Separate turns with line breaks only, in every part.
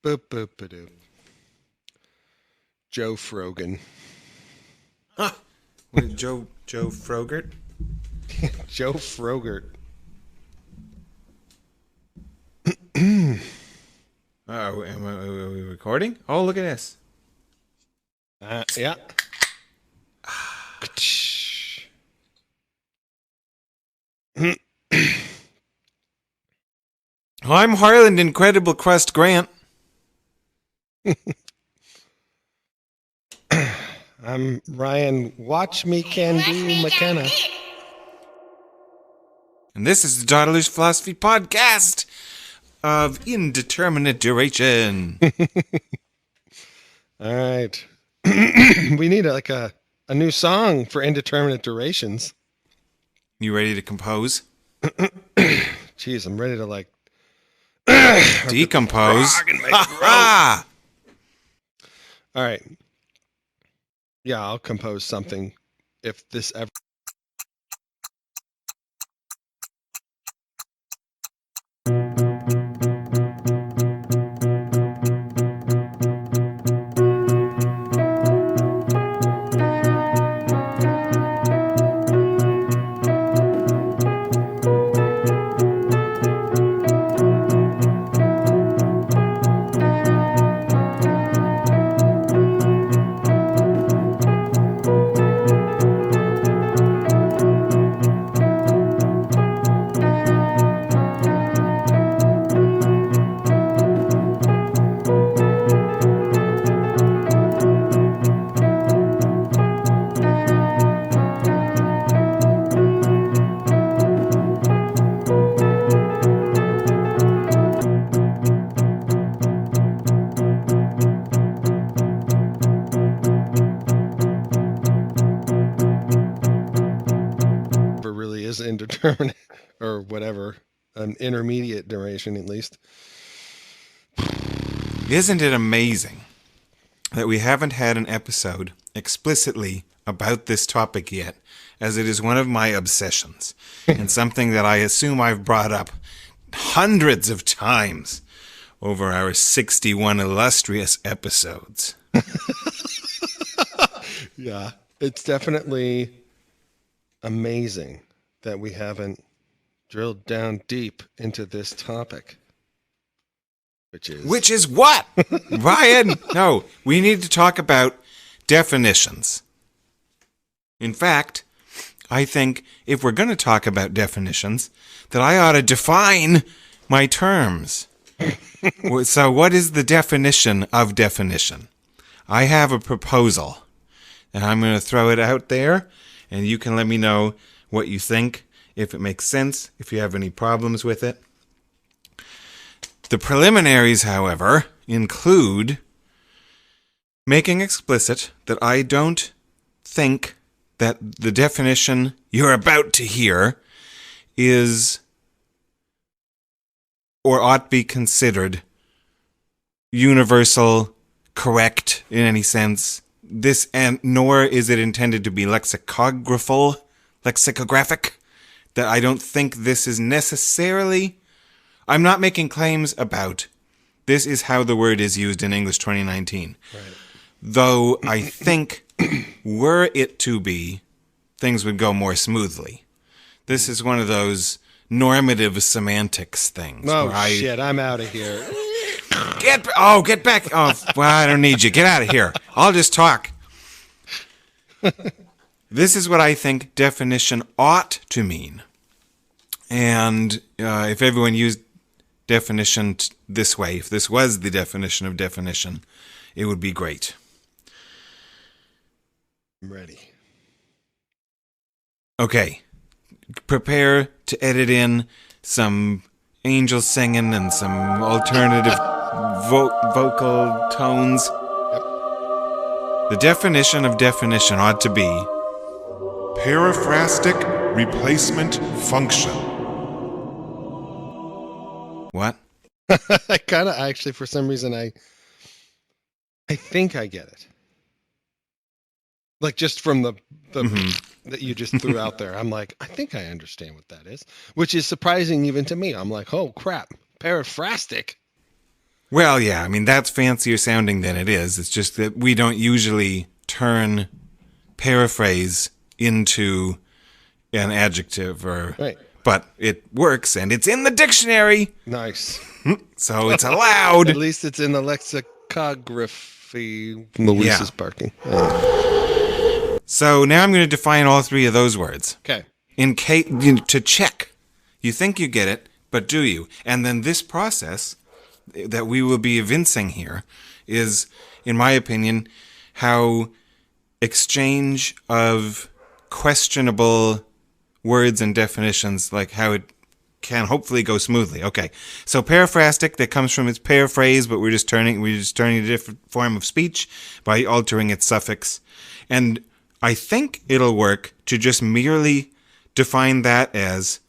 Boop, boop, ba-doop. Joe Frogan.
Huh. What, Joe Frogert?
Joe Frogert.
Are we recording? Oh, look at this.
Yeah.
I'm Harland Incredible Crust Grant.
I'm Ryan Watch Me Can Do McKenna.
And this is the Dawdler's Philosophy Podcast of Indeterminate Duration.
All right. We need a new song for indeterminate durations.
You ready to compose?
Jeez, I'm ready to
Decompose.
Ha! All right. Yeah, I'll compose something if this ever. Indeterminate or whatever, an intermediate duration at least.
Isn't it amazing that we haven't had an episode explicitly about this topic yet, as it is one of my obsessions and something that I assume I've brought up hundreds of times over our 61 illustrious episodes.
Yeah, it's definitely amazing that we haven't drilled down deep into this topic.
Which is what? Ryan, no, we need to talk about definitions. In fact, I think if we're going to talk about definitions, that I ought to define my terms. So what is the definition of definition? I have a proposal, and I'm going to throw it out there, and you can let me know what you think, if it makes sense, if you have any problems with it. The preliminaries, however, include making explicit that I don't think that the definition you're about to hear is or ought be considered universal, correct in any sense. This, and nor is it intended to be lexicographic, that I don't think this is necessarily. I'm not making claims about this is how the word is used in English 2019. Right. Though I think were it to be, things would go more smoothly. This is one of those normative semantics things.
Oh, shit, I'm out of here.
Get back. Oh, well, I don't need you. Get out of here. I'll just talk. This is what I think definition ought to mean. And if everyone used definition this way, if this was the definition of definition, it would be great.
I'm ready.
Okay. Prepare to edit in some angel singing and some alternative vocal tones.
Yep.
The definition of definition ought to be
paraphrastic replacement function.
What?
I kind of actually, for some reason, I think I get it. Like just from the that you just threw out there, I'm like, I think I understand what that is, which is surprising even to me. I'm like, oh crap, paraphrastic.
Well, yeah, I mean, that's fancier sounding than it is. It's just that we don't usually turn paraphrase into an adjective
Right.
But it works, and it's in the dictionary,
Nice.
so it's allowed.
At least it's in the lexicography. Luis
Yeah.
is barking.
So now I'm going to define all three of those words.
Okay.
In case to check. You think you get it, but do you? And then this process that we will be evincing here is, in my opinion, how exchange of questionable words and definitions, like how it can hopefully go smoothly. Okay, so paraphrastic, that comes from its paraphrase, but we're just turning a different form of speech by altering its suffix. And I think it'll work to just merely define that as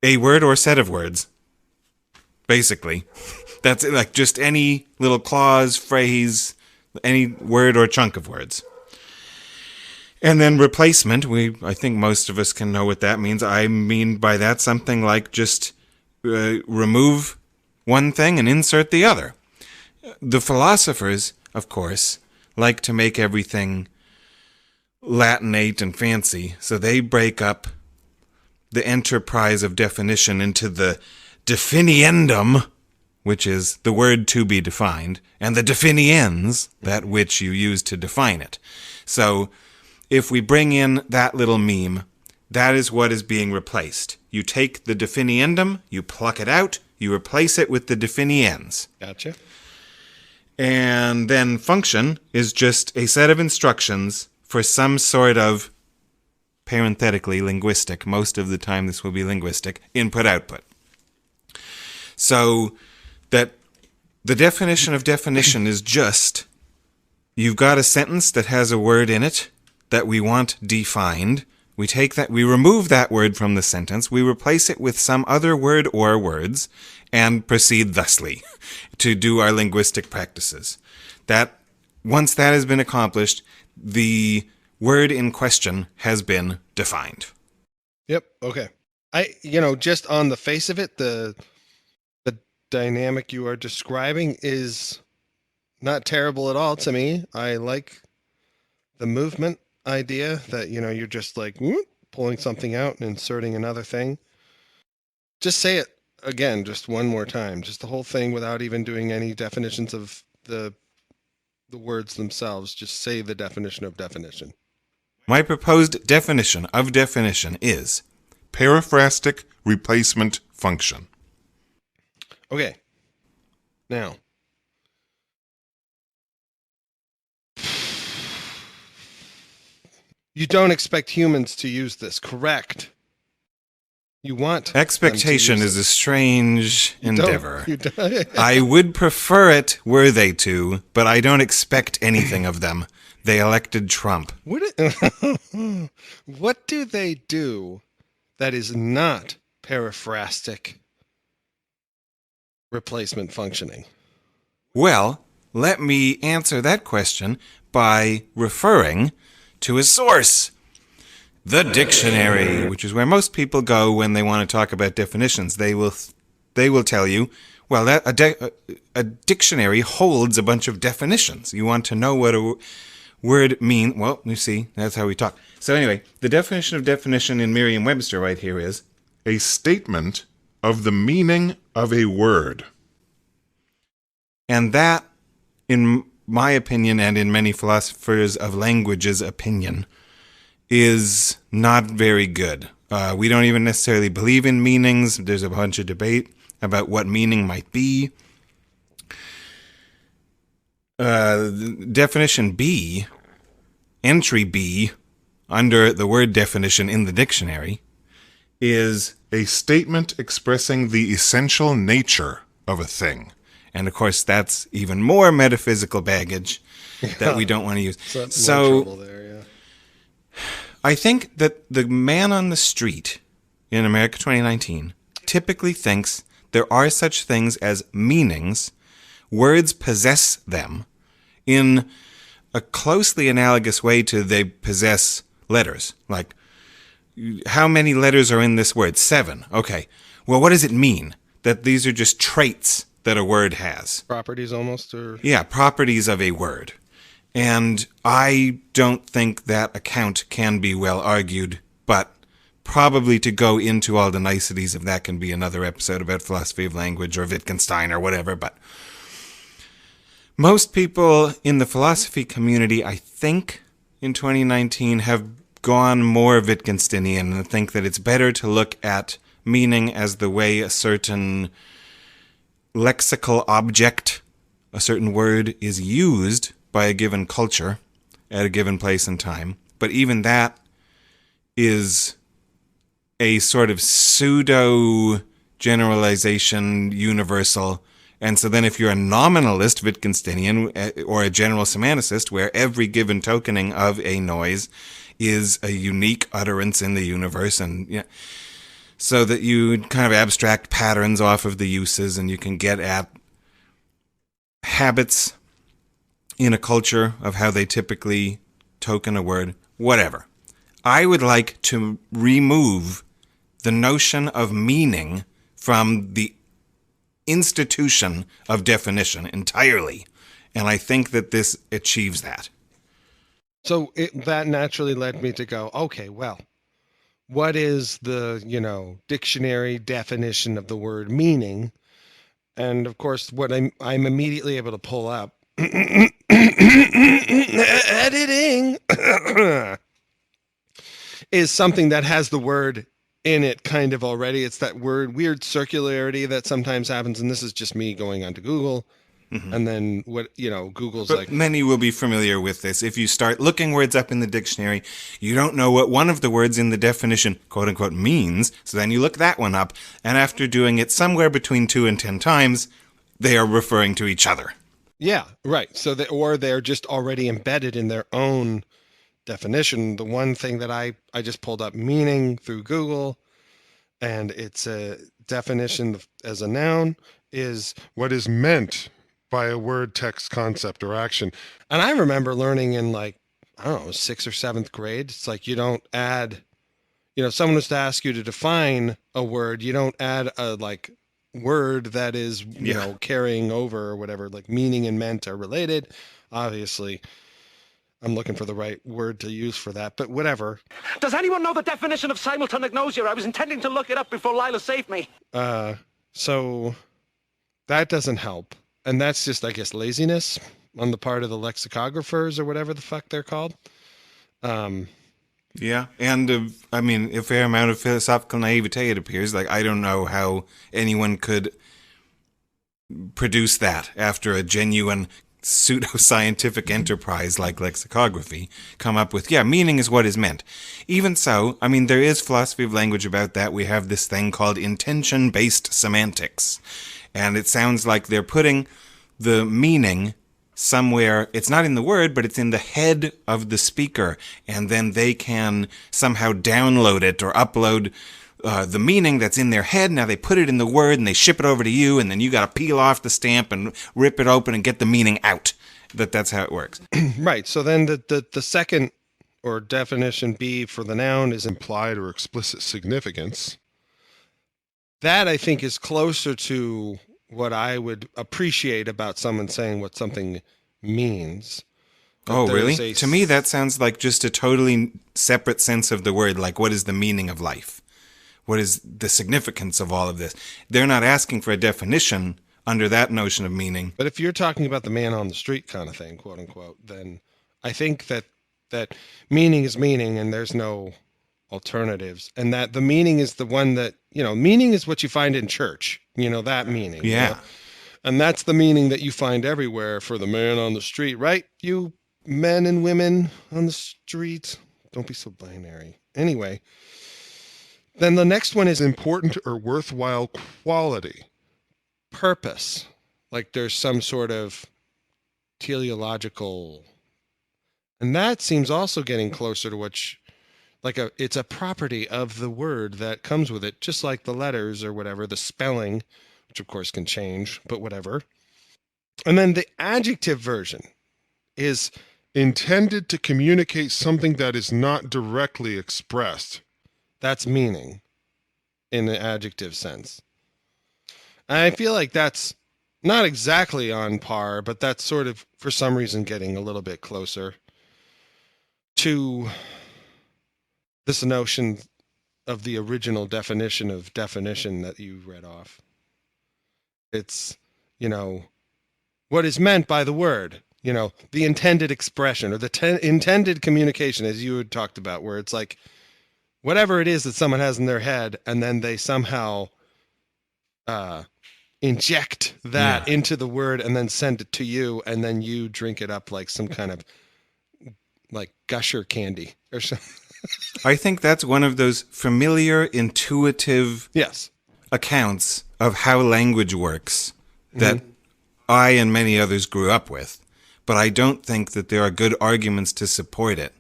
a word or set of words. Basically, that's like just any little clause, phrase, any word or chunk of words. And then replacement, I think most of us can know what that means. I mean by that something like just remove one thing and insert the other. The philosophers, of course, like to make everything Latinate and fancy, so they break up the enterprise of definition into the definiendum, which is the word to be defined, and the definiens, that which you use to define it. So if we bring in that little meme, that is what is being replaced. You take the definiendum, you pluck it out, you replace it with the definiens.
Gotcha.
And then function is just a set of instructions for some sort of, parenthetically, linguistic, most of the time this will be linguistic, input-output. So that the definition of definition is just, you've got a sentence that has a word in it that we want defined. We take that, we remove that word from the sentence, we replace it with some other word or words, and proceed thusly to do our linguistic practices. That, once that has been accomplished, the word in question has been defined.
Yep. Okay. Just on the face of it, the dynamic you are describing is not terrible at all to me. I like the movement idea that, you're just like pulling something out and inserting another thing. Just say it again, just one more time, just the whole thing without even doing any definitions of the words themselves. Just say the definition of definition.
My proposed definition of definition is
Paraphrastic replacement function.
Okay. Now, you don't expect humans to use this, correct? You want
expectation is a strange endeavor.
You don't.
I would prefer it were they to, but I don't expect anything of them. They elected Trump.
What do they do that is not paraphrastic replacement functioning?
Well, let me answer that question by referring to a source. The dictionary, which is where most people go when they want to talk about definitions. They will tell you, well, that a dictionary holds a bunch of definitions. You want to know what a word means. Well, you see, that's how we talk. So anyway, the definition of definition in Merriam-Webster right here is
A statement of the meaning of a word.
And that, in my opinion, and in many philosophers of language's opinion, is not very good. We don't even necessarily believe in meanings. There's a bunch of debate about what meaning might be. Definition B, entry B, under the word definition in the dictionary, is
A statement expressing the essential nature of a thing.
And of course, that's even more metaphysical baggage that we don't want to use.
So, trouble there, yeah.
I think that the man on the street in America 2019 typically thinks there are such things as meanings. Words possess them in a closely analogous way to they possess letters. Like, how many letters are in this word? 7. Okay. Well, what does it mean? That these are just traits that a word has.
Properties almost, or
Yeah, properties of a word. And I don't think that account can be well argued, but probably to go into all the niceties of that can be another episode about philosophy of language or Wittgenstein or whatever, but most people in the philosophy community, I think, in 2019 have gone more Wittgensteinian and think that it's better to look at meaning as the way a certain lexical object, a certain word, is used by a given culture at a given place and time. But even that is a sort of pseudo generalization universal. And so then if you're a nominalist Wittgensteinian or a general semanticist where every given tokening of a noise is a unique utterance in the universe, and so that you kind of abstract patterns off of the uses and you can get at habits in a culture of how they typically token a word, whatever. I would like to remove the notion of meaning from the institution of definition entirely. And I think that this achieves that.
So that naturally led me to go, okay, well, what is the, dictionary definition of the word meaning? And of course, what I'm immediately able to pull up, editing, is something that has the word in it kind of already. It's that weird circularity that sometimes happens. And this is just me going onto Google. Mm-hmm. And then Google's
but many will be familiar with this. If you start looking words up in the dictionary, you don't know what one of the words in the definition, quote unquote, means. So then you look that one up. And after doing it somewhere between 2 and 10 times, they are referring to each other.
Yeah, right. So they're just already embedded in their own definition. The one thing that I just pulled up meaning through Google, and it's a definition as a noun is what is meant by a word, text, concept, or action. And I remember learning in 6th or 7th grade, it's like you don't add, someone was to ask you to define a word, you don't add a word that is, carrying over or whatever, like meaning and meant are related. Obviously, I'm looking for the right word to use for that, but whatever.
Does anyone know the definition of simultanagnosia? I was intending to look it up before Lila saved me.
So that doesn't help. And that's just, I guess, laziness on the part of the lexicographers or whatever the fuck they're called.
Yeah, and a fair amount of philosophical naivete, it appears. I don't know how anyone could produce that after a genuine pseudo-scientific enterprise like lexicography come up with, meaning is what is meant. Even so, there is philosophy of language about that. We have this thing called intention-based semantics. And it sounds like they're putting the meaning somewhere. It's not in the word, but it's in the head of the speaker. And then they can somehow download it or upload the meaning that's in their head. Now they put it in the word and they ship it over to you. And then you got to peel off the stamp and rip it open and get the meaning out. That's how it works.
Right. So then the second or definition B for the noun is implied or explicit significance. That, I think, is closer to what I would appreciate about someone saying what something means.
Oh, really? To me, that sounds like just a totally separate sense of the word. Like, what is the meaning of life? What is the significance of all of this? They're not asking for a definition under that notion of meaning.
But if you're talking about the man on the street kind of thing, quote unquote, then I think that meaning is meaning and there's no alternatives, and that the meaning is the one that, meaning is what you find in church, that meaning.
Yeah.
And that's the meaning that you find everywhere for the man on the street, right? You men and women on the street. Don't be so binary. Anyway, then the next one is important or worthwhile quality. Purpose. Like there's some sort of teleological, and that seems also getting closer to it's a property of the word that comes with it, just like the letters or whatever, the spelling, which of course can change, but whatever. And then the adjective version is intended to communicate something that is not directly expressed. That's meaning in the adjective sense. And I feel like that's not exactly on par, but that's sort of, for some reason, getting a little bit closer to this notion of the original definition of definition that you read off. It's, you know, what is meant by the word, you know, the intended expression or the intended communication, as you had talked about, where it's like whatever it is that someone has in their head, and then they somehow inject that
Yeah.
into the word and then send it to you, and then you drink it up like some kind of like gusher candy or something.
I think that's one of those familiar, intuitive
Yes.
accounts of how language works that I and many others grew up with. But I don't think that there are good arguments to support it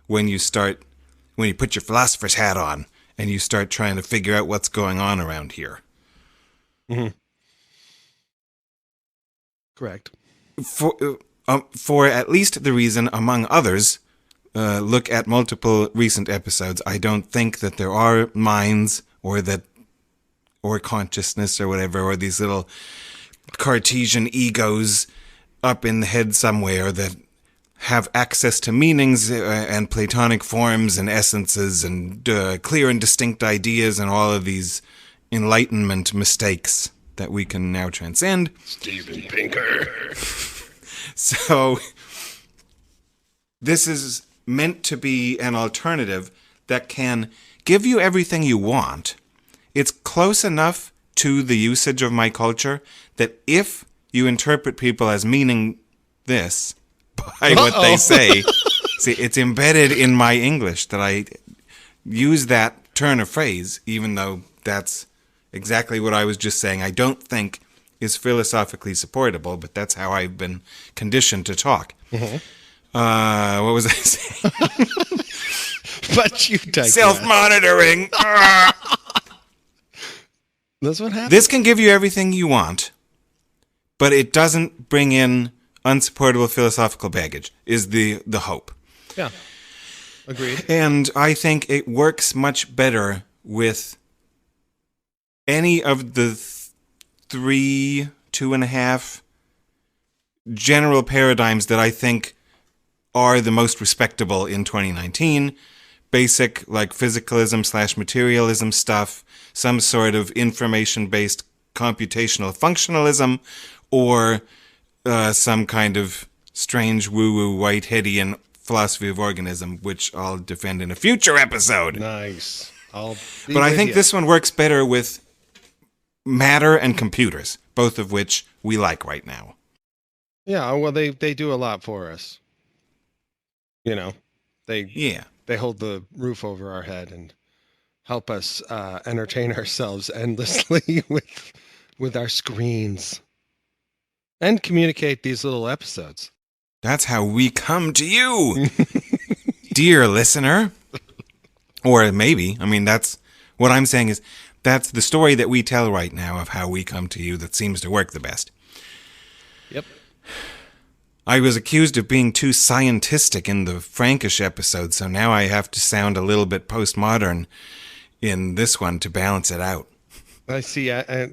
when you put your philosopher's hat on and you start trying to figure out what's going on around here.
Mm-hmm. Correct.
For at least the reason, among others, look at multiple recent episodes. I don't think that there are minds or consciousness or whatever, or these little Cartesian egos up in the head somewhere that have access to meanings and Platonic forms and essences and clear and distinct ideas and all of these Enlightenment mistakes that we can now transcend.
Steven Pinker.
So this is meant to be an alternative that can give you everything you want. It's close enough to the usage of my culture that if you interpret people as meaning this by what they say, see, it's embedded in my English that I use that turn of phrase, even though that's exactly what I was just saying. I don't think is philosophically supportable, but that's how I've been conditioned to talk.
Mm-hmm.
What was I saying?
But you digress.
Self-monitoring.
That's what happens.
This can give you everything you want, but it doesn't bring in unsupportable philosophical baggage, is the hope.
Yeah. Agreed.
And I think it works much better with any of the 2.5 general paradigms that I think are the most respectable in 2019. Basic, like physicalism / materialism stuff, some sort of information-based computational functionalism, or some kind of strange woo-woo Whiteheadian philosophy of organism, which I'll defend in a future episode.
Nice.
But I think this one works better with matter and computers, both of which we like right now.
Yeah, well, they do a lot for us. You know, they hold the roof over our head and help us entertain ourselves endlessly with our screens and communicate these little episodes.
That's how we come to you, dear listener. Or maybe, I mean, that's what I'm saying is that's the story that we tell right now of how we come to you that seems to work the best.
Yep.
I was accused of being too scientistic in the Frankish episode, so now I have to sound a little bit postmodern in this one to balance it out.
I see. I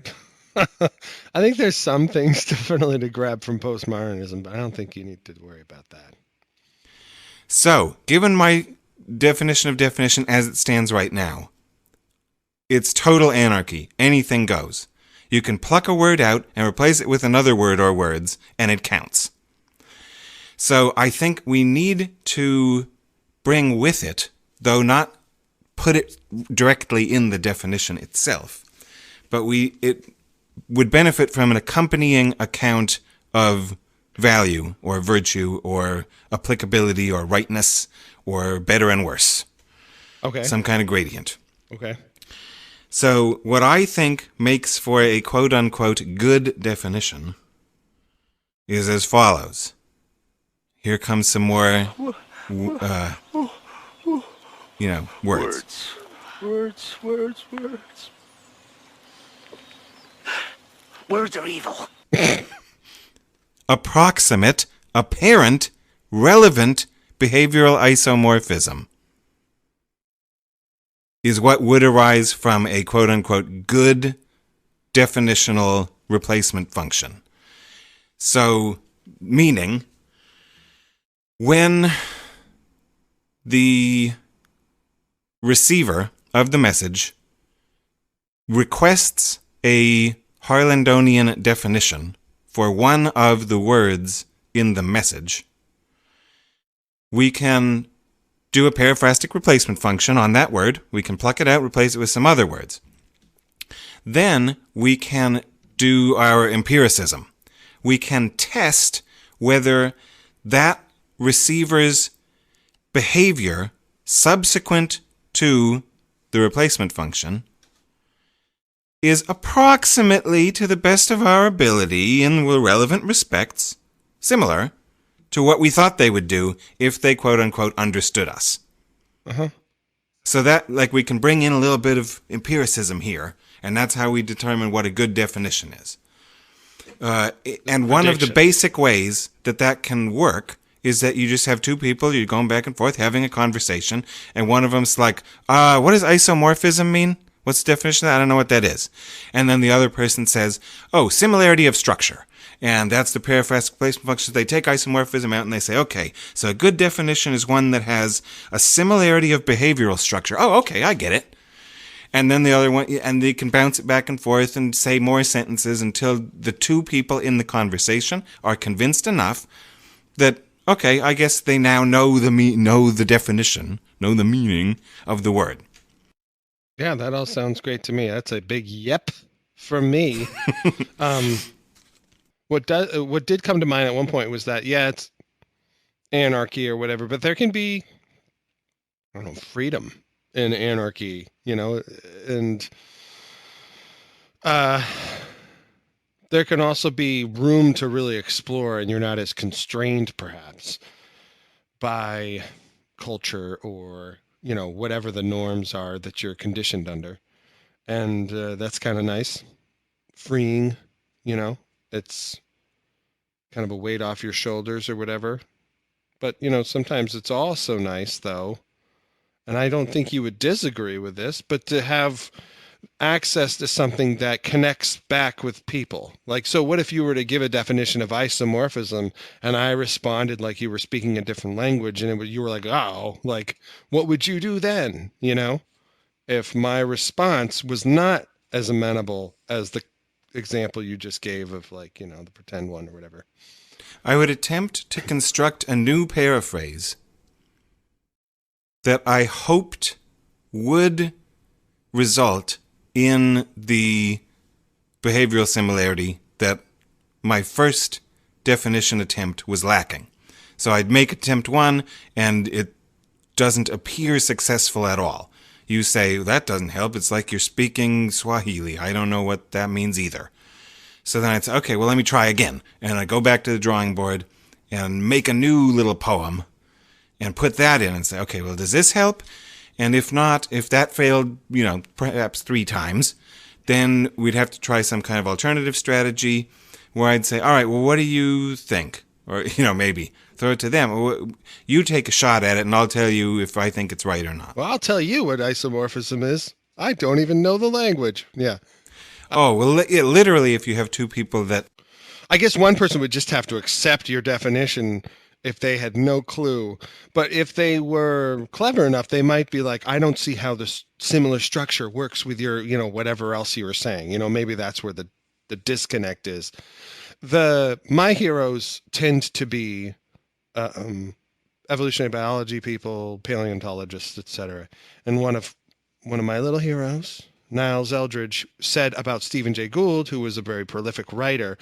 think there's some things definitely to grab from postmodernism, but I don't think you need to worry about that.
So, given my definition of definition as it stands right now, it's total anarchy. Anything goes. You can pluck a word out and replace it with another word or words, and it counts. So I think we need to bring with it, though not put it directly in the definition itself, but it would benefit from an accompanying account of value or virtue or applicability or rightness or better and worse.
Okay.
Some kind of gradient.
Okay.
So what I think makes for a quote-unquote good definition is as follows. Here comes some more, words.
Words. Words are evil.
Approximate, apparent, relevant behavioral isomorphism is what would arise from a quote-unquote good definitional replacement function. So, meaning, when the receiver of the message requests a Harlandonian definition for one of the words in the message, we can do a paraphrastic replacement function on that word. We can pluck it out, replace it with some other words. Then we can do our empiricism. We can test whether that receiver's behavior subsequent to the replacement function is approximately, to the best of our ability in relevant respects, similar to what we thought they would do if they quote-unquote understood us.
Uh-huh.
So that, like, we can bring in a little bit of empiricism here, and that's how we determine what a good definition is. And one of the basic ways that can work is that you just have two people, you're going back and forth, having a conversation, and one of them's like, what does isomorphism mean? What's the definition of that? I don't know what that is. And then the other person says, similarity of structure. And that's the paraphrastic replacement function. They take isomorphism out and they say, okay, so a good definition is one that has a similarity of behavioral structure. Oh, okay, I get it. And then the other one, and they can bounce it back and forth and say more sentences until the two people in the conversation are convinced enough that, okay, I guess they now know the definition, know the meaning of the word.
Yeah, that all sounds great to me. That's a big yep from me. What did come to mind at one point was that, it's anarchy or whatever, but there can be, I don't know, freedom in anarchy, and there can also be room to really explore, and you're not as constrained perhaps by culture or, whatever the norms are that you're conditioned under. And that's kind of nice. Freeing, it's kind of a weight off your shoulders or whatever. But, sometimes it's also nice, though, and I don't think you would disagree with this, but to have access to something that connects back with people. Like, so what if you were to give a definition of isomorphism and I responded like you were speaking a different language, and you were like, what would you do then? If my response was not as amenable as the example you just gave of the pretend one or whatever.
I would attempt to construct a new paraphrase that I hoped would result in the behavioral similarity that my first definition attempt was lacking. So I'd make attempt one, and it doesn't appear successful at all. You say, that doesn't help. It's like you're speaking Swahili. I don't know what that means either. So then I'd say, okay, well, let me try again. And I go back to the drawing board and make a new little poem and put that in and say, okay, well, does this help? And if not, if that failed, perhaps 3 times, then we'd have to try some kind of alternative strategy where I'd say, all right, well, what do you think? Or, maybe throw it to them. You take a shot at it and I'll tell you if I think it's right or not.
Well, I'll tell you what isomorphism is. I don't even know the language. Yeah.
Literally, if you have two people that...
I guess one person would just have to accept your definition if they had no clue. But if they were clever enough, they might be like, I don't see how this similar structure works with your, whatever else you were saying. Maybe that's where the disconnect is. My heroes tend to be evolutionary biology people, paleontologists, etc. And one of my little heroes, Niles Eldridge, said about Stephen Jay Gould, who was a very prolific writer,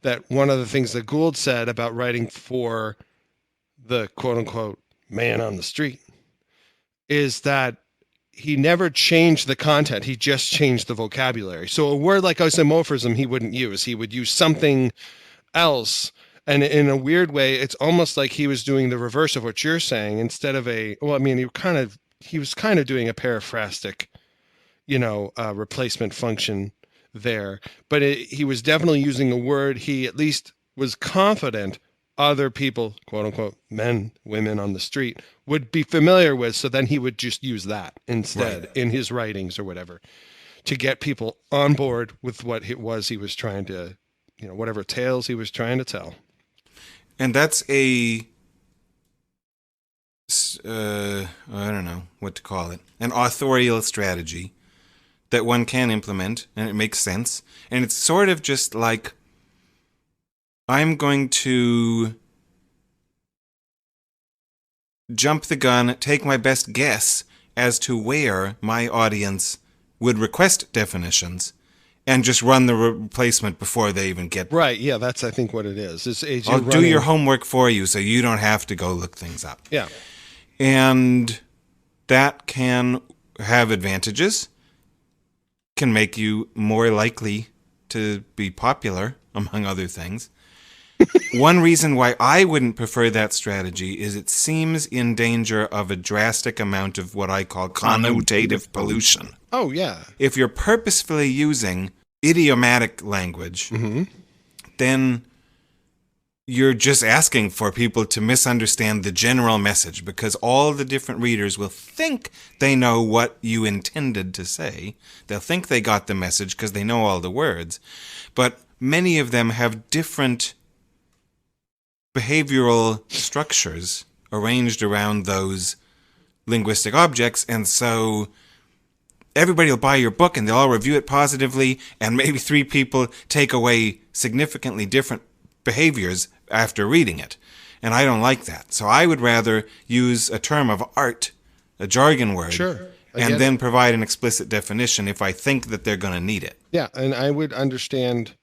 that one of the things that Gould said about writing for the quote-unquote man on the street is that he never changed the content. He just changed the vocabulary. So a word like isomorphism he wouldn't use. He would use something else. And in a weird way, it's almost like he was doing the reverse of what you're saying. Instead of he was kind of doing a paraphrastic, replacement function there. But he was definitely using a word he at least was confident other people, quote unquote, men, women on the street, would be familiar with. So then he would just use that instead in his writings or whatever to get people on board with what it was he was trying to whatever tales he was trying to tell.
And that's I don't know what to call it, an authorial strategy that one can implement, and it makes sense. And it's sort of just like, I'm going to jump the gun, take my best guess as to where my audience would request definitions, and just run the replacement before they even get
Right, yeah, that's, I think, what it is.
I'll do your homework for you so you don't have to go look things up.
Yeah.
And that can have advantages, can make you more likely to be popular, among other things. One reason why I wouldn't prefer that strategy is it seems in danger of a drastic amount of what I call connotative pollution.
Oh, yeah.
If you're purposefully using idiomatic language, then you're just asking for people to misunderstand the general message, because all the different readers will think they know what you intended to say. They'll think they got the message because they know all the words. But many of them have different behavioral structures arranged around those linguistic objects, and so everybody will buy your book and they'll all review it positively, and maybe 3 people take away significantly different behaviors after reading it. And I don't like that. So I would rather use a term of art, a jargon word,
Sure,
and then provide an explicit definition if I think that they're going to need it.
Yeah, and I would understand,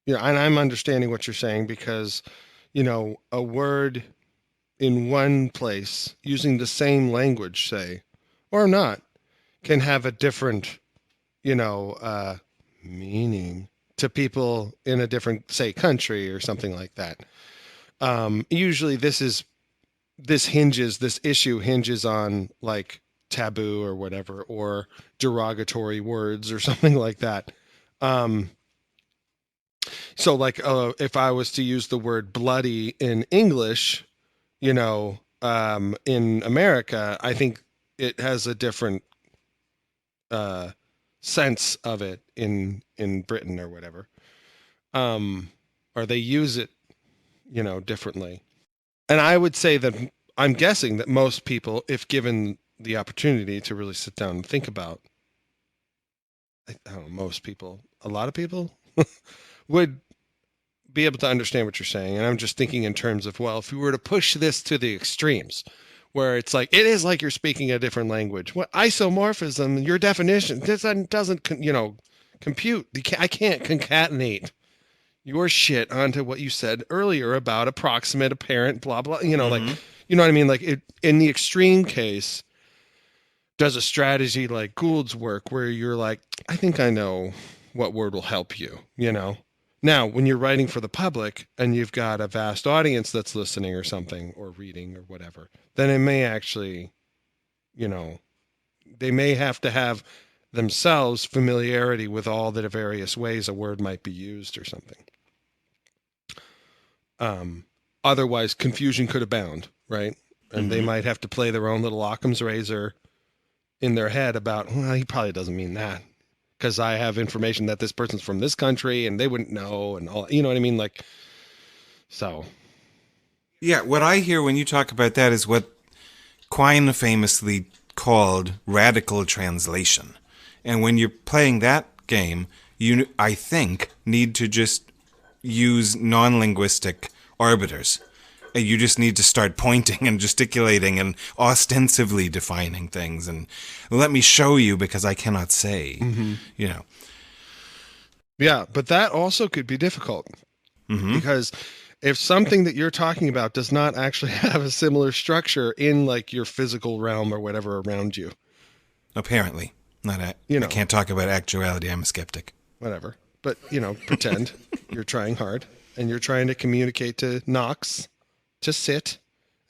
and I'm understanding what you're saying, because, a word in one place using the same language, say, or not, can have a different, meaning to people in a different, say, country or something like that. Usually this issue hinges on like taboo or whatever, or derogatory words or something like that. So like, if I was to use the word bloody in English, in America, I think it has a different sense of it in Britain or whatever. Or they use it, differently. And I would say that I'm guessing that most people, if given the opportunity to really sit down and think about, I don't know, most people, a lot of people would be able to understand what you're saying. And I'm just thinking in terms of, well, if we were to push this to the extremes, where it's like, it is like you're speaking a different language. What isomorphism, your definition, this doesn't compute. I can't concatenate your shit onto what you said earlier about approximate, apparent, blah, blah, like, you know what I mean? Like, in the extreme case, does a strategy like Gould's work where you're like, I think I know what word will help you, Now, when you're writing for the public and you've got a vast audience that's listening or something, or reading or whatever, then it may actually, they may have to have themselves familiarity with all the various ways a word might be used or something. Otherwise, confusion could abound, right? And they might have to play their own little Occam's razor in their head about, well, he probably doesn't mean that, because I have information that this person's from this country and they wouldn't know, and all, you know what I mean? Like, so.
Yeah, what I hear when you talk about that is what Quine famously called radical translation. And when you're playing that game, you, I think, need to just use non-linguistic arbiters. And you just need to start pointing and gesticulating and ostensively defining things. And let me show you because I cannot say,
Yeah, but that also could be difficult. Because if something that you're talking about does not actually have a similar structure in like your physical realm or whatever around you.
Apparently. I can't talk about actuality. I'm a skeptic.
Whatever. But, pretend you're trying hard and you're trying to communicate to Knox to sit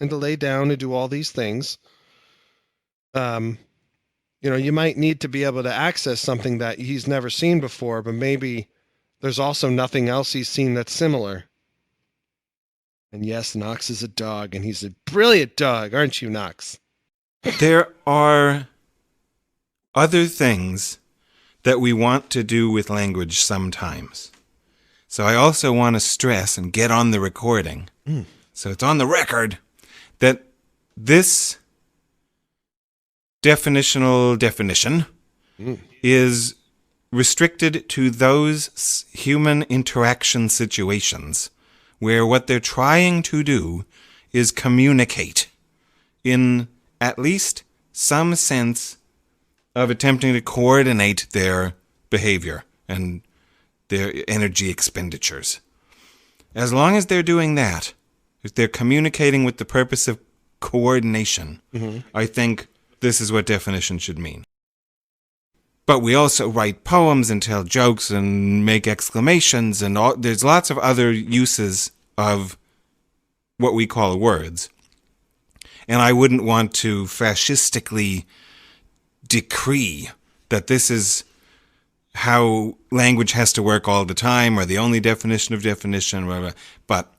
and to lay down and do all these things. You might need to be able to access something that he's never seen before, but maybe there's also nothing else he's seen that's similar. And yes, Knox is a dog, and he's a brilliant dog, aren't you, Knox?
There are other things that we want to do with language sometimes. So I also want to stress and get on the recording, so it's on the record, that this definitional definition is restricted to those human interaction situations where what they're trying to do is communicate in at least some sense of attempting to coordinate their behavior and their energy expenditures. As long as they're doing that, if they're communicating with the purpose of coordination, I think this is what definition should mean. But we also write poems and tell jokes and make exclamations, and there's lots of other uses of what we call words. And I wouldn't want to fascistically decree that this is how language has to work all the time, or the only definition of definition, whatever. But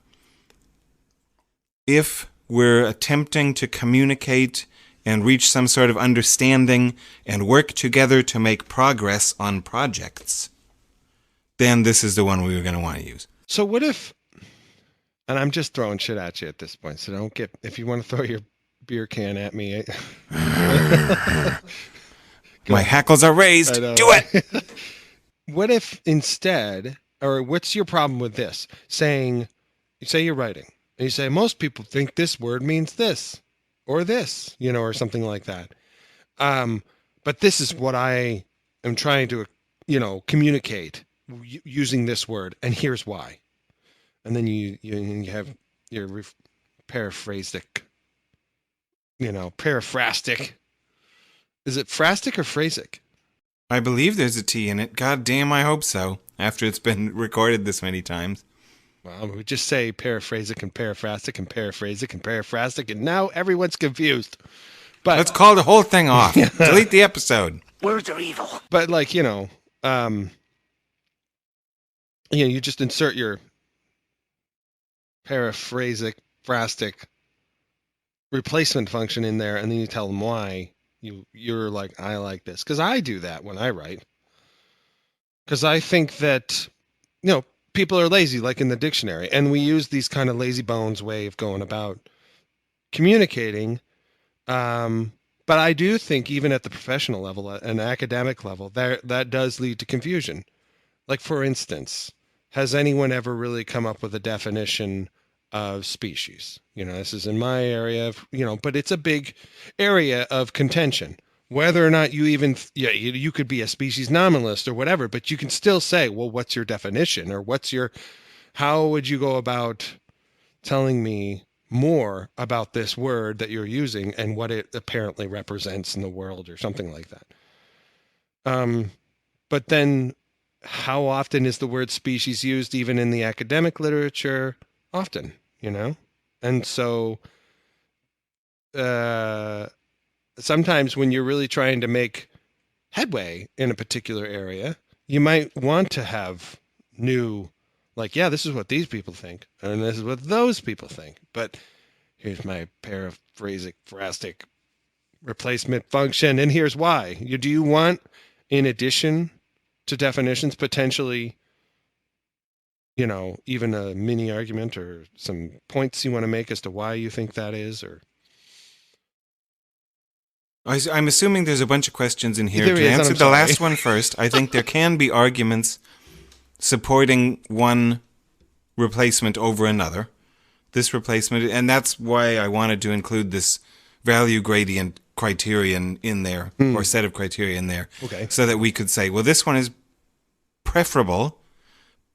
if we're attempting to communicate and reach some sort of understanding and work together to make progress on projects, then this is the one we were going to want to use.
So what if, and I'm just throwing shit at you at this point, so don't get, if you want to throw your beer can at me.
My hackles are raised. Do it!
What if instead, or what's your problem with this? Saying, you say you're writing, and you say, most people think this word means this, or this, or something like that. But this is what I am trying to, communicate using this word, and here's why. And then you have your paraphrastic, paraphrastic. Is it phrastic or phrasic?
I believe there's a T in it. God damn, I hope so, after it's been recorded this many times.
Well, we just say paraphrasic and paraphrastic and paraphrasic and paraphrastic, and now everyone's confused. But
let's call the whole thing off. Delete the episode.
Words are evil.
But you just insert your paraphrasic, phrastic replacement function in there, and then you tell them why you're like, I like this. Because I do that when I write. Because I think that, people are lazy, like in the dictionary, and we use these kind of lazy bones way of going about communicating. But I do think even at the professional level, at an academic level, that does lead to confusion. Like, for instance, has anyone ever really come up with a definition of species? This is in my area of, but it's a big area of contention. Whether or not you even, you could be a species nominalist or whatever, but you can still say, well, what's your definition? Or how would you go about telling me more about this word that you're using and what it apparently represents in the world or something like that? But then how often is the word species used even in the academic literature? Often, And so sometimes when you're really trying to make headway in a particular area, you might want to have new, like, this is what these people think, and this is what those people think. But here's my paraphrasic, phrastic replacement function, and here's why. Do you want, in addition to definitions, potentially, even a mini argument or some points you want to make as to why you think that is? Or
I'm assuming there's a bunch of questions in here.
There
To
is,
answer
I'm
the
sorry.
last one first, I think there can be arguments supporting one replacement over another. This replacement, and that's why I wanted to include this value gradient criterion in there, or set of criteria in there,
Okay.
so that we could say, well, this one is preferable,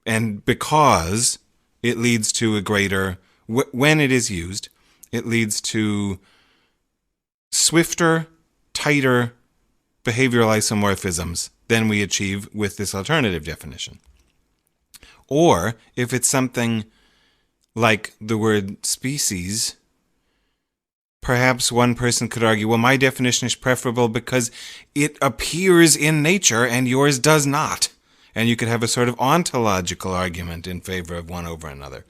and because it leads to a greater, when it is used, it leads to swifter, tighter behavioral isomorphisms than we achieve with this alternative definition. Or if it's something like the word species, perhaps one person could argue, well, my definition is preferable because it appears in nature and yours does not. And you could have a sort of ontological argument in favor of one over another.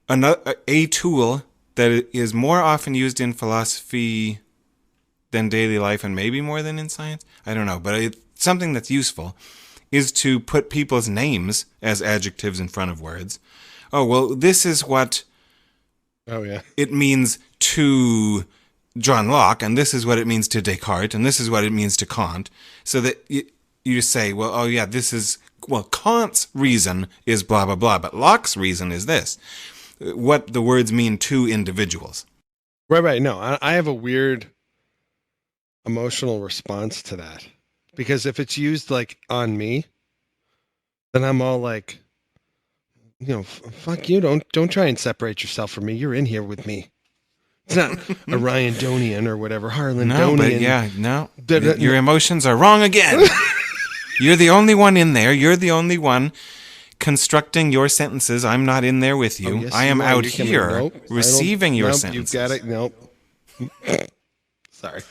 A tool that is more often used in philosophy than daily life, and maybe more than in science, I don't know, but it's something that's useful, is to put people's names as adjectives in front of words. Oh, well, this is what
Oh, yeah.
it means to John Locke, and this is what it means to Descartes, and this is what it means to Kant. So that you say, well, oh yeah, Kant's reason is blah, blah, blah, but Locke's reason is this. What the words mean to individuals.
Right. No, I have a weird emotional response to that. Because if it's used like on me, then I'm all like, fuck you. Don't try and separate yourself from me. You're in here with me. It's not a Ryandonian or whatever, Harlandonian.
No, but yeah, no. Your emotions are wrong again. You're the only one in there. You're the only one constructing your sentences. I'm not in there with you.
Oh, yes,
I am out
you
here receiving your sentences.
You've got it. Nope. Sorry.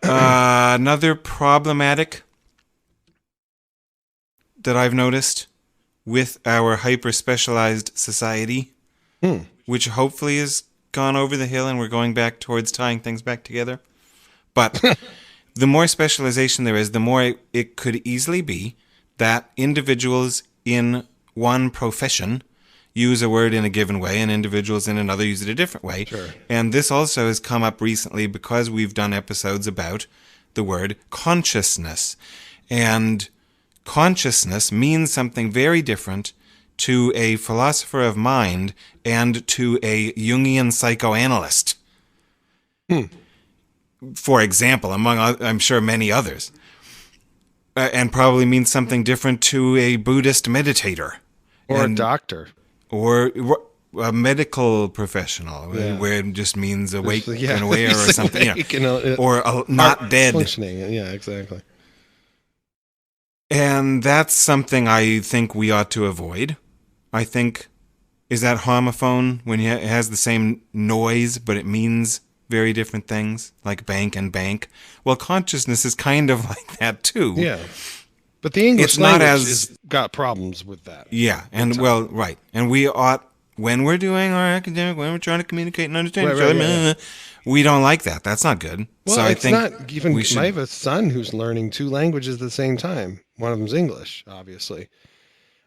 Another problematic that I've noticed with our hyper-specialized society, which hopefully has gone over the hill and we're going back towards tying things back together. But the more specialization there is, the more it could easily be that individuals in one profession use a word in a given way and individuals in another use it a different way.
Sure.
And this also has come up recently because we've done episodes about the word consciousness. And consciousness means something very different to a philosopher of mind and to a Jungian psychoanalyst. For example, among, I'm sure, many others. And probably means something different to a Buddhist meditator.
Or a doctor.
Or a medical professional, where it just means awake and aware or something. Or not dead.
Functioning, yeah, exactly.
And that's something I think we ought to avoid. I think, is that homophone when it has the same noise, but it means very different things, like bank and bank? Well, consciousness is kind of like that too.
Yeah. But the English language has got problems with that.
Yeah, and well, right. And we ought, when we're doing our academic, when we're trying to communicate and understand each other, we don't like that. That's not good.
Well,
so I
it's
think
not even, I have a son who's learning 2 languages at the same time. One of them's English, obviously.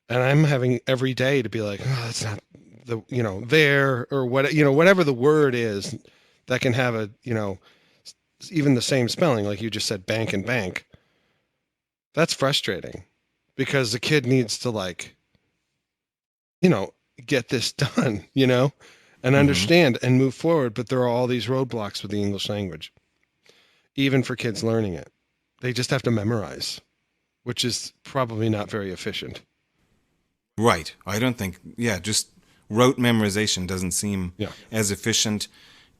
And I'm having every day to be like, oh, that's not the, there, or what, whatever the word is that can have a, even the same spelling, like you just said, bank and bank. That's frustrating because the kid needs to get this done, and understand and move forward. But there are all these roadblocks with the English language, even for kids learning it. They just have to memorize, which is probably not very efficient.
Right. I don't think, just rote memorization doesn't seem as efficient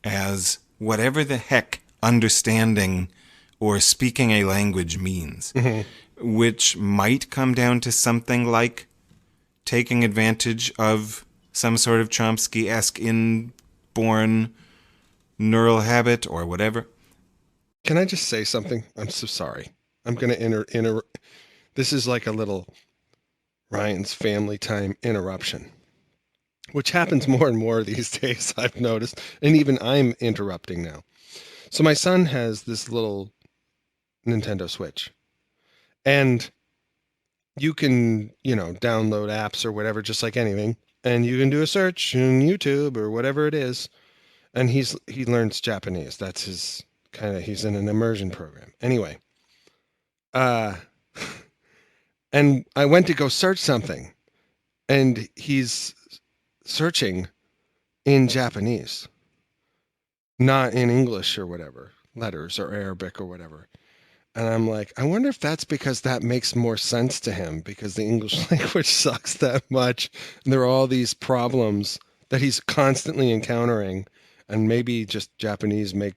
as whatever the heck understanding or speaking a language means, which might come down to something like taking advantage of some sort of Chomsky-esque inborn neural habit or whatever.
Can I just say something? I'm so sorry. I'm going to this is like a little Ryan's family time interruption, which happens more and more these days, I've noticed, and even I'm interrupting now. So my son has this little Nintendo Switch, and you can, download apps or whatever, just like anything, and you can do a search on YouTube or whatever it is, and he learns Japanese. That's his he's in an immersion program. Anyway, and I went to go search something, and he's searching in Japanese, not in English or whatever, letters or Arabic or whatever. And I'm like, I wonder if that's because that makes more sense to him, because the English language sucks that much. And there are all these problems that he's constantly encountering. And maybe just Japanese they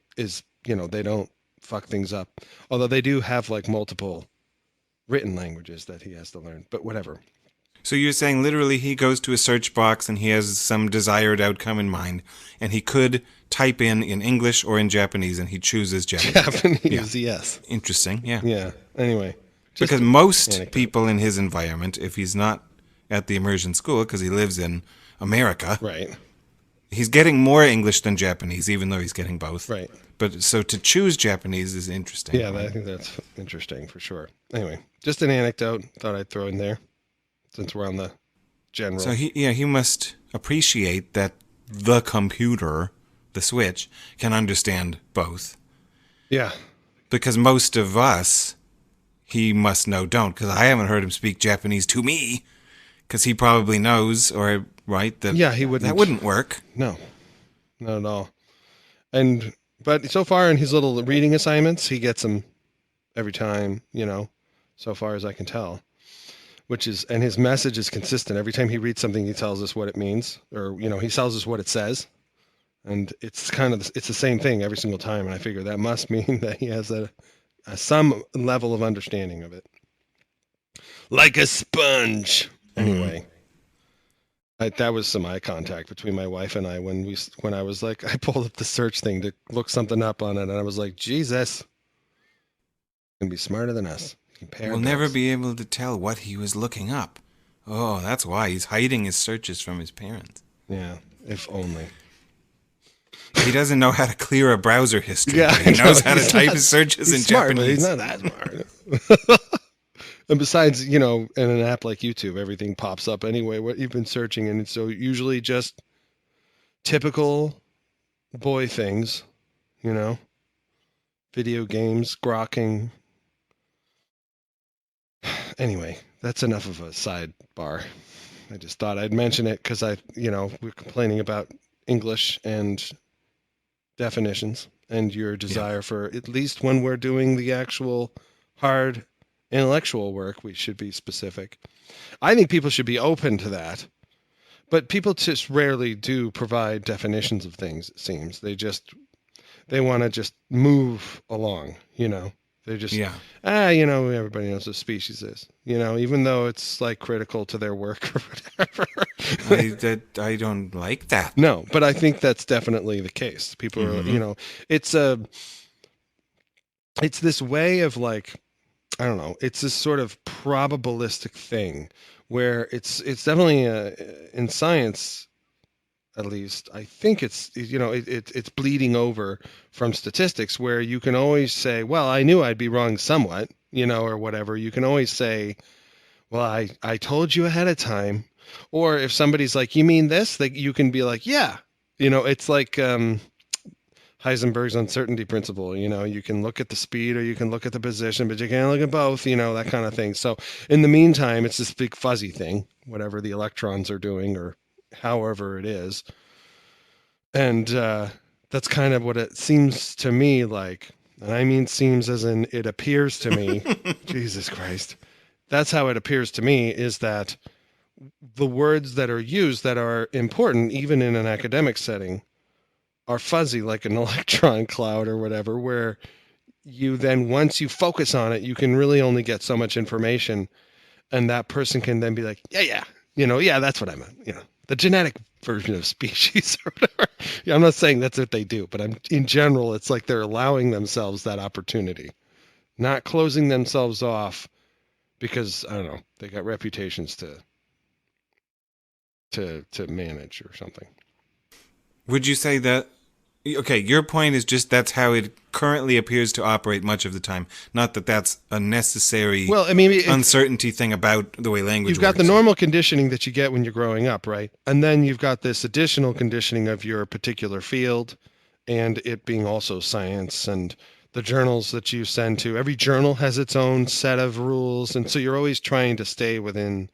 don't fuck things up. Although they do have multiple written languages that he has to learn, but whatever.
So you're saying literally he goes to a search box and he has some desired outcome in mind, and he could type in English or in Japanese, and he chooses Japanese.
Yes.
Interesting, yeah.
Yeah, anyway.
Because most people in his environment, if he's not at the immersion school, because he lives in America,
right,
he's getting more English than Japanese, even though he's getting both.
Right.
But so to choose Japanese is interesting.
Yeah, I think that's interesting for sure. Anyway, just an anecdote. Thought I'd throw in there since we're on the general.
So he must appreciate that the computer, the Switch, can understand both.
Yeah.
Because most of us, he must know, don't. Because I haven't heard him speak Japanese to me. Because he probably knows, or right, that
he wouldn't.
That wouldn't work.
No, not at all. But so far in his little reading assignments, he gets them every time, so far as I can tell. And his message is consistent. Every time he reads something, he tells us what it means, or, he tells us what it says. And it's it's the same thing every single time. And I figure that must mean that he has some level of understanding of it. Like a sponge. Anyway. That was some eye contact between my wife and I when I was like, I pulled up the search thing to look something up on it, and I was like, Jesus, you can be smarter than us.
We'll never be able to tell what he was looking up. Oh, that's why he's hiding his searches from his parents.
Yeah, if only.
He doesn't know how to clear a browser history.
Yeah,
he knows how to type his searches in
smart,
Japanese.
But he's not that smart. And besides, in an app like YouTube, everything pops up anyway, what you've been searching. And so usually just typical boy things, video games, grokking. Anyway, that's enough of a sidebar. I just thought I'd mention it because we're complaining about English and definitions and your desire for, at least when we're doing the actual hard intellectual work, we should be specific. I think people should be open to that, but people just rarely do provide definitions of things. It seems they want to just move along. They just everybody knows what species is. Even though it's like critical to their work or whatever.
I don't like that.
No, but I think that's definitely the case. People are, it's this way of like, I don't know. It's this sort of probabilistic thing where it's definitely in science, at least. I think it's it's bleeding over from statistics where you can always say, well, I knew I'd be wrong somewhat, or whatever. You can always say, well, I told you ahead of time. Or if somebody's like, you mean this? That you can be like, yeah. It's like Heisenberg's uncertainty principle. You can look at the speed or you can look at the position, but you can't look at both, that kind of thing. So in the meantime, it's this big fuzzy thing, whatever the electrons are doing or however it is. And that's kind of what it seems to me like. And I mean seems as in it appears to me. Jesus Christ. That's how it appears to me, is that the words that are used that are important, even in an academic setting, are fuzzy like an electron cloud or whatever, where you then, once you focus on it, you can really only get so much information, and that person can then be like, yeah, that's what I meant, the genetic version of species or whatever. Yeah, I'm not saying that's what they do, but in general, it's like they're allowing themselves that opportunity, not closing themselves off because, I don't know, they got reputations to manage or something.
Would you say that, okay, your point is just that's how it currently appears to operate much of the time. Not that that's a necessary uncertainty thing about the way language works.
You've got the normal conditioning that you get when you're growing up, right? And then you've got this additional conditioning of your particular field and it being also science and the journals that you send to. Every journal has its own set of rules. And so you're always trying to stay within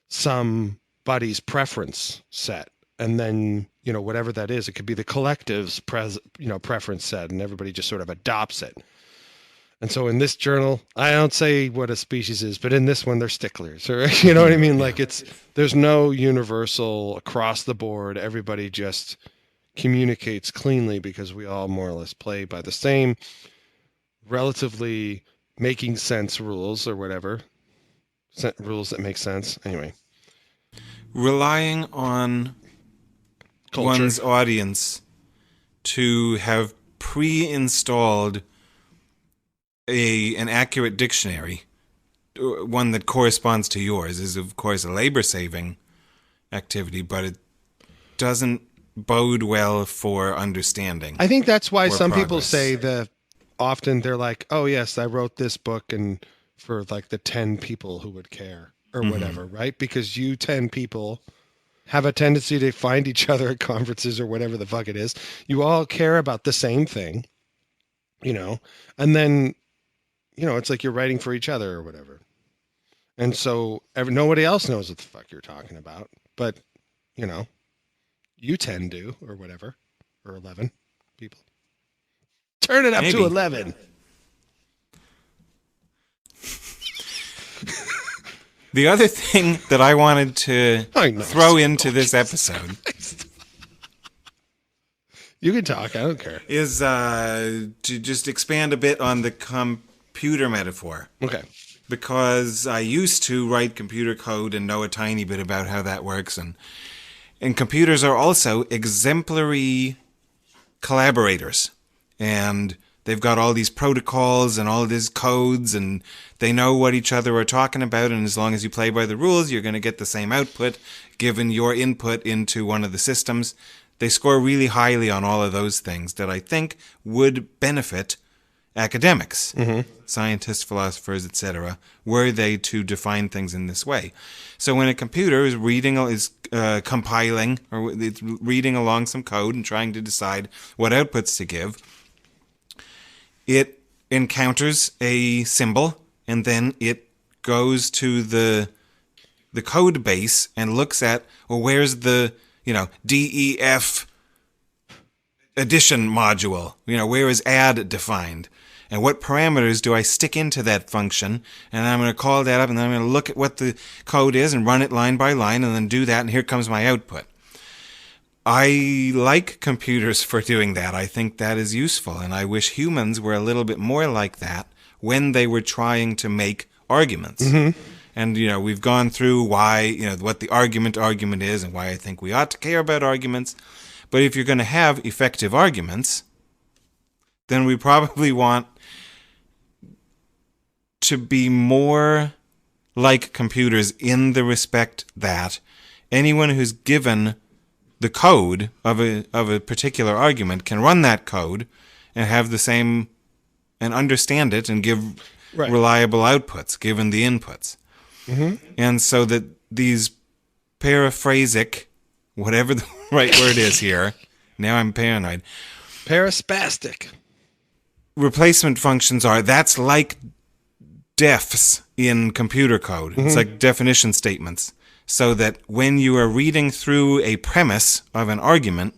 somebody's preference set. And then, whatever that is, it could be the collective's preference set, and everybody just sort of adopts it. And so in this journal, I don't say what a species is, but in this one, they're sticklers, or you know what I mean? Like there's no universal across the board. Everybody just communicates cleanly because we all more or less play by the same relatively making sense rules or whatever. Rules that make sense. Anyway.
Relying on
culture.
One's audience to have pre-installed an accurate dictionary, one that corresponds to yours, is of course a labor-saving activity, but it doesn't bode well for understanding.
I think that's why
Or
some people
progress.
say that often they're like, oh, yes, I wrote this book and for like the 10 people who would care or whatever, right? Because you 10 people have a tendency to find each other at conferences or whatever the fuck it is. You all care about the same thing, you know, and then, you know, it's like you're writing for each other or whatever. And so nobody else knows what the fuck you're talking about, but, you know, you 10 do or whatever, or 11 people. Turn it up
Maybe.
to 11.
The other thing that I wanted to
I know.
throw into this episode
You can talk. I don't care.
is to just expand a bit on the computer metaphor.
Okay.
Because I used to write computer code and know a tiny bit about how that works. And computers are also exemplary collaborators. And they've got all these protocols and all these codes, and they know what each other are talking about. And as long as you play by the rules, you're going to get the same output given your input into one of the systems. They score really highly on all of those things that I think would benefit academics, scientists, philosophers, etc., were they to define things in this way. So when a computer is compiling, or it's reading along some code and trying to decide what outputs to give, it encounters a symbol, and then it goes to the code base and looks at, well, where's the, DEF addition module? Where is add defined? And what parameters do I stick into that function? And I'm going to call that up, and then I'm going to look at what the code is and run it line by line, and then do that, and here comes my output. I like computers for doing that. I think that is useful, and I wish humans were a little bit more like that when they were trying to make arguments. And, we've gone through why, what the argument is and why I think we ought to care about arguments. But if you're going to have effective arguments, then we probably want to be more like computers in the respect that anyone who's given the code of a particular argument can run that code and have the same and understand it and give reliable outputs given the inputs. And so that these paraphrastic, whatever the right word is here, now I'm paranoid,
Paraspastic.
replacement functions that's like defs in computer code. It's like definition statements. So that when you are reading through a premise of an argument,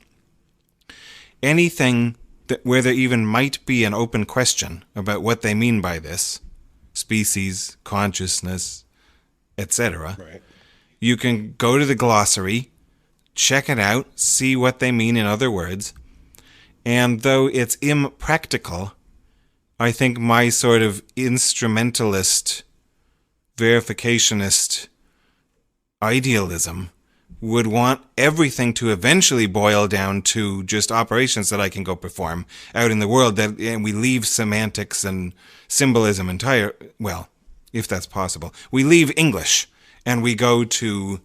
anything where there even might be an open question about what they mean by this, species, consciousness, etc., you can go to the glossary, check it out, see what they mean in other words, and though it's impractical, I think my sort of instrumentalist, verificationist idealism would want everything to eventually boil down to just operations that I can go perform out in the world, and we leave semantics and symbolism well, if that's possible. We leave English and we go to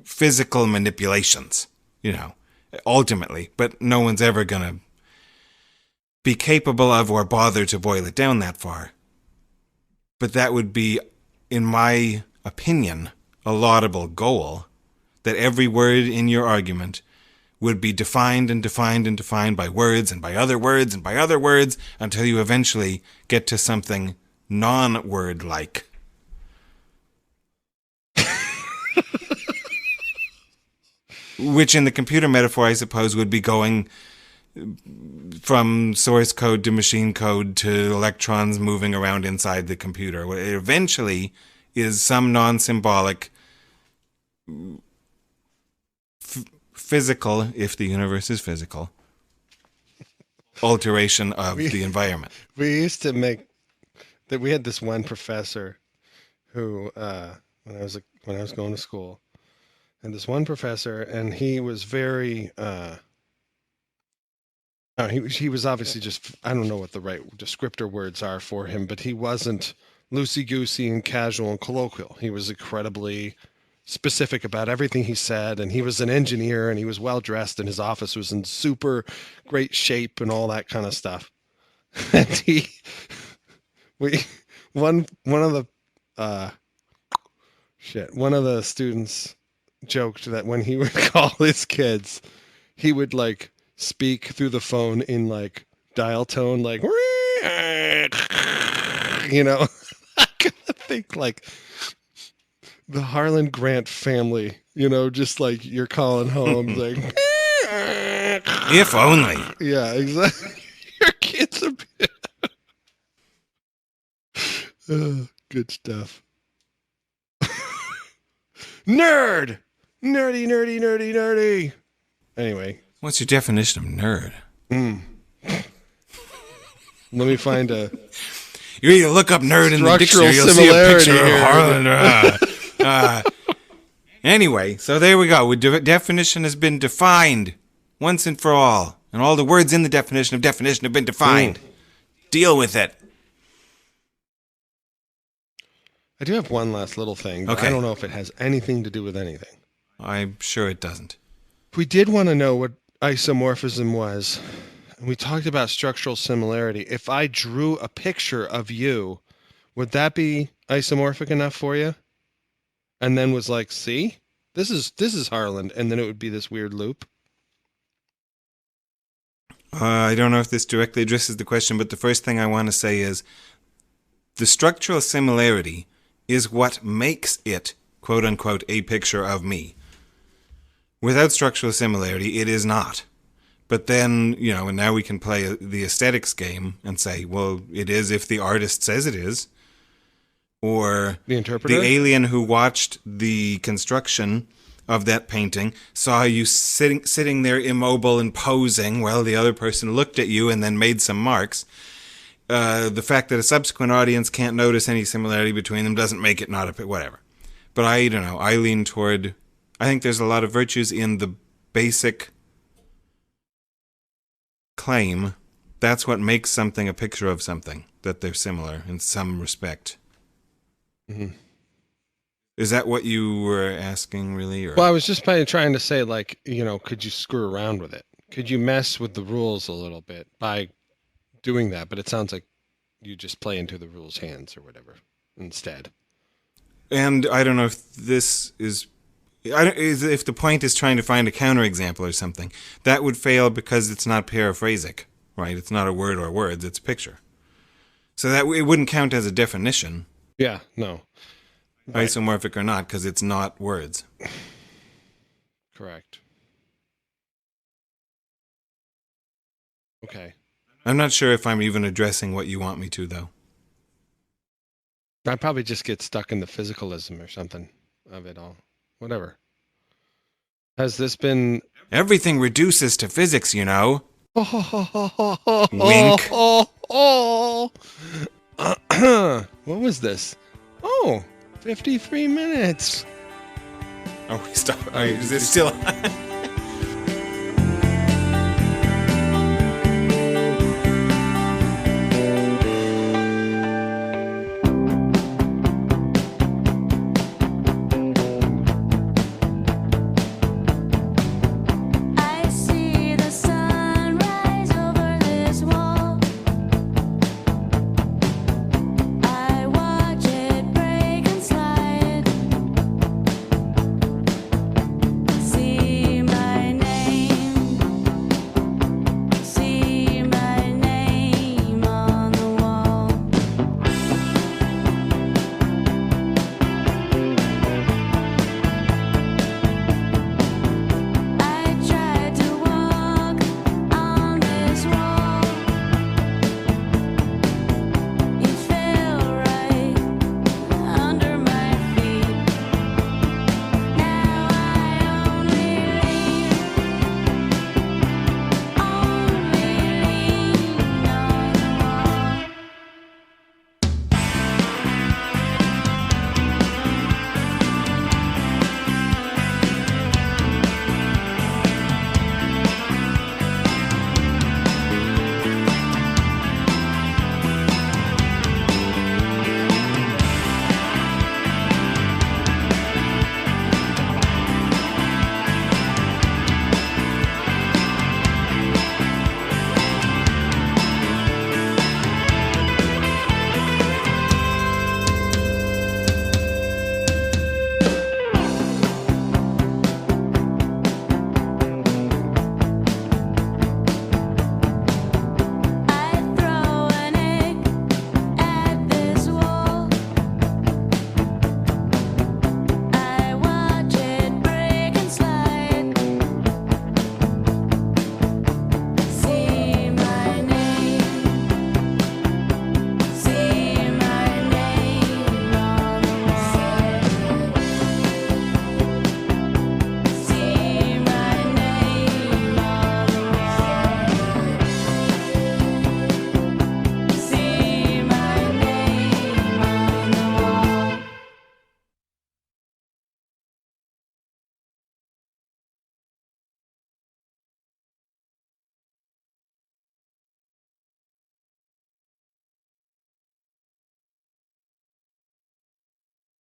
physical manipulations, ultimately, but no one's ever going to be capable of or bother to boil it down that far. But that would be, in my opinion, a laudable goal, that every word in your argument would be defined and defined and defined by words and by other words and by other words until you eventually get to something non-word-like. Which in the computer metaphor, I suppose, would be going from source code to machine code to electrons moving around inside the computer. It eventually is some non-symbolic physical, if the universe is physical, alteration of the environment.
We used to make that. We had this one professor who, when I was going to school, and this one professor, and he was very. He was obviously just, I don't know what the right descriptor words are for him, but he wasn't loosey-goosey and casual and colloquial. He was incredibly specific about everything he said, and he was an engineer, and he was well dressed, and his office was in super great shape, and all that kind of stuff. And one of the one of the students joked that when he would call his kids, he would like speak through the phone in like dial tone, like, you know. I think like the Harland Grant family, you know, just like you're calling home, like,
If only.
yeah, exactly. Your kids are good stuff. Nerd, nerdy. Anyway,
What's your definition of nerd?
let me find a
You either look up nerd in the
structural
dictionary, you'll see a
similarity
picture
here.
of Harland. Anyway, so there we go. Definition has been defined once and for all. And all the words in the definition of definition have been defined. Deal with it.
I do have one last little thing, but
Okay.
I don't know if it has anything to do with anything.
I'm sure it doesn't.
We did want to know what isomorphism was, and we talked about structural similarity. If I drew a picture of you, would that be isomorphic enough for you? And then was like, see, this is Harland, and then it would be this weird loop.
I don't know if this directly addresses the question, but the first thing I want to say is the structural similarity is what makes it, quote unquote, a picture of me. Without structural similarity, it is not. But then, you know, and now we can play the aesthetics game and say, well, it is if the artist says it is. Or
The interpreter?
the alien who watched the construction of that painting saw you sitting there immobile and posing while the other person looked at you and then made some marks. The fact that a subsequent audience can't notice any similarity between them doesn't make it not a whatever. But I don't know. I lean toward. I think there's a lot of virtues in the basic claim. That's what makes something a picture of something, that they're similar in some respect.
Mm-hmm.
Is that what you were asking, really? Or?
Well, I was just trying to say, like, you know, could you screw around with it? Could you mess with the rules a little bit by doing that? But it sounds like you just play into the rules' hands or whatever instead.
And I don't know if this is... if the point is trying to find a counterexample or something, that would fail because it's not paraphrastic, right? It's not a word or words, it's a picture. So that it wouldn't count as a definition,
Yeah, no. Right.
isomorphic or not, because it's not words.
Correct. Okay.
I'm not sure if I'm even addressing what you want me to, though.
I'd probably just get stuck in the physicalism or something of it all. Whatever. Has this been...
Everything reduces to physics, you know.
Wink. What was this? Oh, 53 minutes.
Oh, we stop. Is this still on?